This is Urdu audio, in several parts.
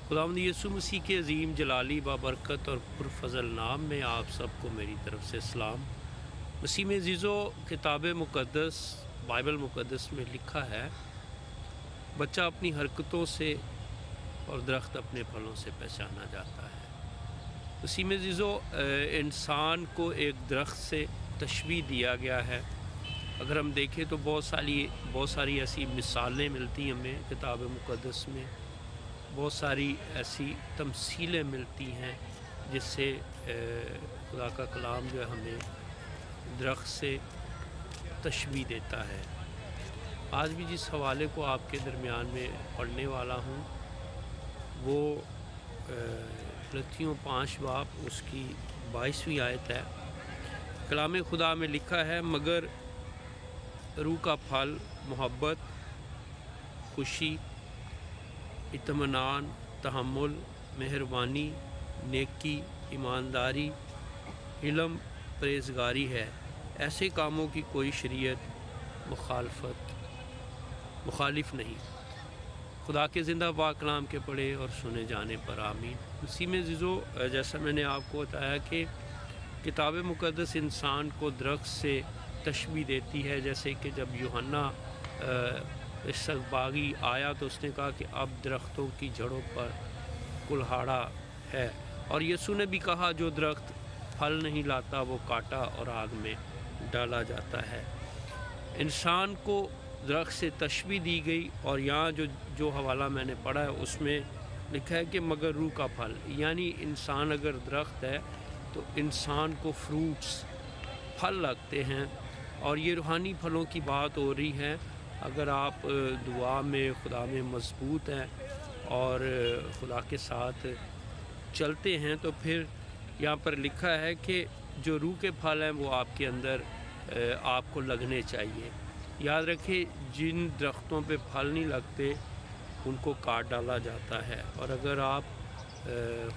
خداوند یسوع مسیح کے عظیم جلالی بابرکت اور پرفضل نام میں آپ سب کو میری طرف سے سلام۔ مسیح میں عزیزو، کتاب مقدس بائبل مقدس میں لکھا ہے، بچہ اپنی حرکتوں سے اور درخت اپنے پھلوں سے پہچانا جاتا ہے۔ مسیح میں عزیزو، انسان کو ایک درخت سے تشبیہ دیا گیا ہے۔ اگر ہم دیکھیں تو بہت ساری ایسی مثالیں ملتی ہمیں کتاب مقدس میں، بہت ساری ایسی تمثیلیں ملتی ہیں جس سے خدا کا کلام جو ہے ہمیں درخت سے تشبیہ دیتا ہے۔ آج بھی جس حوالے کو آپ کے درمیان میں پڑھنے والا ہوں وہ غلطیوں 5 باب اس کی 22ویں آیت ہے۔ کلام خدا میں لکھا ہے، مگر روح کا پھل محبت، خوشی، اطمینان، تحمل، مہربانی، نیکی، ایمانداری، علم، پرہیزگاری ہے۔ ایسے کاموں کی کوئی شریعت مخالف نہیں۔ خدا کے زندہ پاک کلام کے پڑھے اور سنے جانے پر آمین۔ اسی میں عزیزو، جیسا میں نے آپ کو بتایا کہ کتاب مقدس انسان کو درخت سے تشبیہ دیتی ہے، جیسے کہ جب یوحنا اس باغی آیا تو اس نے کہا کہ اب درختوں کی جڑوں پر کلہاڑا ہے، اور یسوع نے بھی کہا جو درخت پھل نہیں لاتا وہ کاٹا اور آگ میں ڈالا جاتا ہے۔ انسان کو درخت سے تشبیہ دی گئی، اور یہاں جو حوالہ میں نے پڑھا ہے اس میں لکھا ہے کہ مگر روح کا پھل، یعنی انسان اگر درخت ہے تو انسان کو فروٹس، پھل لگتے ہیں، اور یہ روحانی پھلوں کی بات ہو رہی ہے۔ اگر آپ دعا میں خدا میں مضبوط ہیں اور خدا کے ساتھ چلتے ہیں تو پھر یہاں پر لکھا ہے کہ جو روح کے پھل ہیں وہ آپ کے اندر آپ کو لگنے چاہیے۔ یاد رکھیں، جن درختوں پہ پھل نہیں لگتے ان کو کاٹ ڈالا جاتا ہے، اور اگر آپ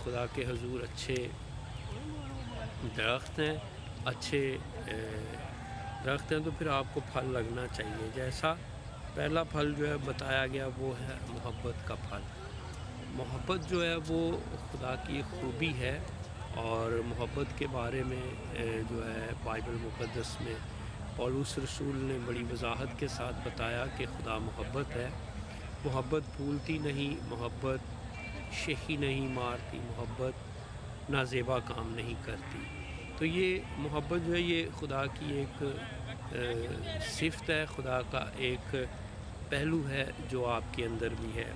خدا کے حضور اچھے درخت ہیں، تو پھر آپ کو پھل لگنا چاہیے۔ جیسا پہلا پھل جو ہے بتایا گیا وہ ہے محبت کا پھل۔ محبت جو ہے وہ خدا کی خوبی ہے، اور محبت کے بارے میں جو ہے بائبل مقدس میں پولس رسول نے بڑی وضاحت کے ساتھ بتایا کہ خدا محبت ہے۔ محبت بھولتی نہیں، محبت شہی نہیں مارتی، محبت نازیبا کام نہیں کرتی۔ تو یہ محبت جو ہے یہ خدا کی ایک صفت ہے، خدا کا ایک پہلو ہے جو آپ کے اندر بھی ہے۔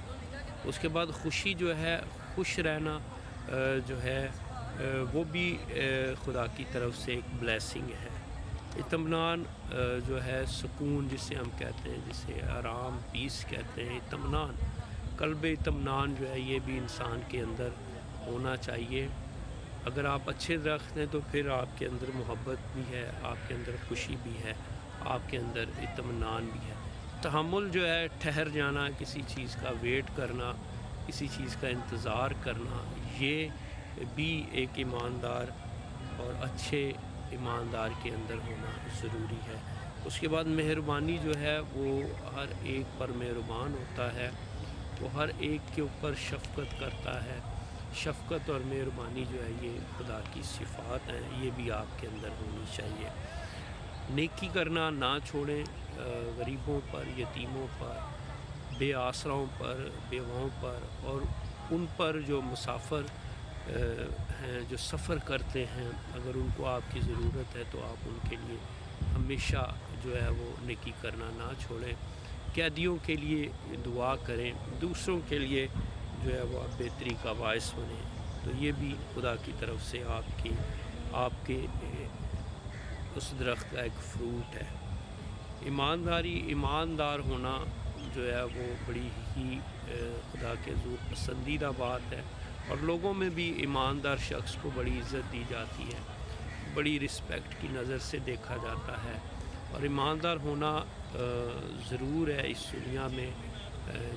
اس کے بعد خوشی جو ہے، خوش رہنا جو ہے وہ بھی خدا کی طرف سے ایک بلیسنگ ہے۔ اطمینان جو ہے، سکون جسے ہم کہتے ہیں، جسے آرام، پیس کہتے ہیں، اطمینان، قلب اطمینان جو ہے یہ بھی انسان کے اندر ہونا چاہیے۔ اگر آپ اچھے درخت ہیں تو پھر آپ کے اندر محبت بھی ہے، آپ کے اندر خوشی بھی ہے، آپ کے اندر اطمینان بھی ہے۔ تحمل جو ہے، ٹھہر جانا، کسی چیز کا ویٹ کرنا، کسی چیز کا انتظار کرنا، یہ بھی ایک ایماندار اور اچھے ایماندار کے اندر ہونا ضروری ہے۔ اس کے بعد مہربانی جو ہے وہ ہر ایک پر مہربان ہوتا ہے، وہ ہر ایک کے اوپر شفقت کرتا ہے۔ شفقت اور مہربانی جو ہے یہ خدا کی صفات ہیں، یہ بھی آپ کے اندر ہونی چاہیے۔ نیکی کرنا نہ چھوڑیں، غریبوں پر، یتیموں پر، بے آسراؤں پر، بیواؤں پر، اور ان پر جو مسافر ہیں، جو سفر کرتے ہیں، اگر ان کو آپ کی ضرورت ہے تو آپ ان کے لیے ہمیشہ جو ہے وہ نیکی کرنا نہ چھوڑیں۔ قیدیوں کے لیے دعا کریں، دوسروں کے لیے جو ہے وہ آپ بہتری کا باعث بنیں، تو یہ بھی خدا کی طرف سے آپ کے اس درخت کا ایک فروٹ ہے۔ ایماندار ہونا جو ہے وہ بڑی ہی خدا کے حضور پسندیدہ بات ہے، اور لوگوں میں بھی ایماندار شخص کو بڑی عزت دی جاتی ہے، بڑی رسپیکٹ کی نظر سے دیکھا جاتا ہے، اور ایماندار ہونا ضرور ہے اس دنیا میں،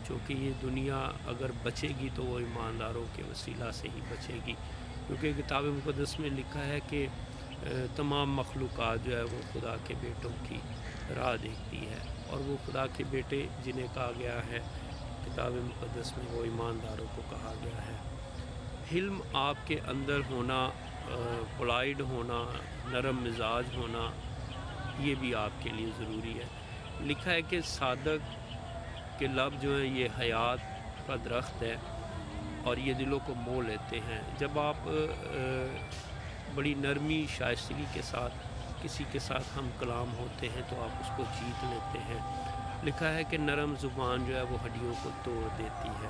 چونکہ یہ دنیا اگر بچے گی تو وہ ایمانداروں کے وسیلہ سے ہی بچے گی، کیونکہ کتاب مقدس میں لکھا ہے کہ تمام مخلوقات جو ہے وہ خدا کے بیٹوں کی راہ دیکھتی ہے، اور وہ خدا کے بیٹے جنہیں کہا گیا ہے کہ کتاب مقدس میں وہ ایمانداروں کو کہا گیا ہے۔ حلم آپ کے اندر ہونا، پولائڈ ہونا، نرم مزاج ہونا، یہ بھی آپ کے لیے ضروری ہے۔ لکھا ہے کہ صادق کے لب جو ہیں یہ حیات کا درخت ہے اور یہ دلوں کو مو لیتے ہیں۔ جب آپ بڑی نرمی شائستگی کے ساتھ کسی کے ساتھ ہم کلام ہوتے ہیں تو آپ اس کو جیت لیتے ہیں۔ لکھا ہے کہ نرم زبان جو ہے وہ ہڈیوں کو توڑ دیتی ہے۔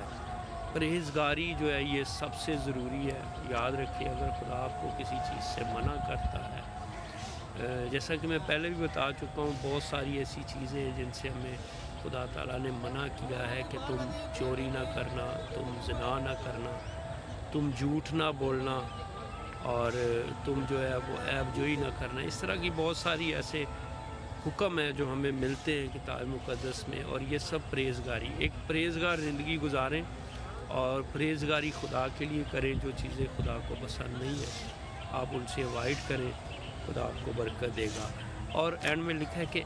پرہیزگاری جو ہے یہ سب سے ضروری ہے۔ یاد رکھیے اگر خدا آپ کو کسی چیز سے منع کرتا ہے، جیسا کہ میں پہلے بھی بتا چکا ہوں، بہت ساری ایسی چیزیں ہیں جن سے ہمیں خدا تعالیٰ نے منع کیا ہے کہ تم چوری نہ کرنا، تم زنا نہ کرنا، تم جھوٹ نہ بولنا، اور تم جو ہے وہ عیب جوئی نہ کرنا۔ اس طرح کی بہت ساری ایسے حکم ہیں جو ہمیں ملتے ہیں کتاب مقدس میں، اور یہ سب پرہیزگاری، ایک پرہیزگار زندگی گزاریں اور پرہیزگاری خدا کے لیے کریں۔ جو چیزیں خدا کو پسند نہیں ہیں آپ ان سے اوائڈ کریں، خدا آپ کو برکت دے گا۔ اور اینڈ میں لکھا ہے کہ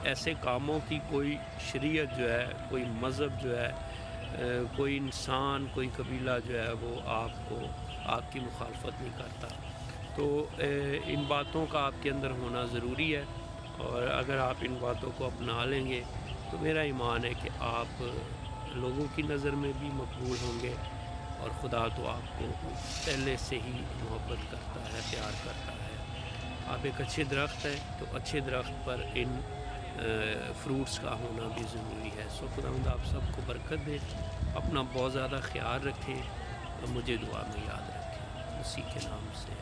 ایسے کاموں کی کوئی شریعت جو ہے، کوئی مذہب جو ہے، کوئی انسان، کوئی قبیلہ جو ہے وہ آپ کی مخالفت نہیں کرتا۔ تو ان باتوں کا آپ کے اندر ہونا ضروری ہے، اور اگر آپ ان باتوں کو اپنا لیں گے تو میرا ایمان ہے کہ آپ لوگوں کی نظر میں بھی مقبول ہوں گے، اور خدا تو آپ کو پہلے سے ہی محبت کرتا ہے، پیار کرتا ہے۔ آپ ایک اچھے درخت ہیں تو اچھے درخت پر ان فروٹس کا ہونا بھی ضروری ہے۔ سو خداوند آپ سب کو برکت دے، اپنا بہت زیادہ خیال رکھیں اور مجھے دعا میں یاد رکھیں، اسی کے نام سے۔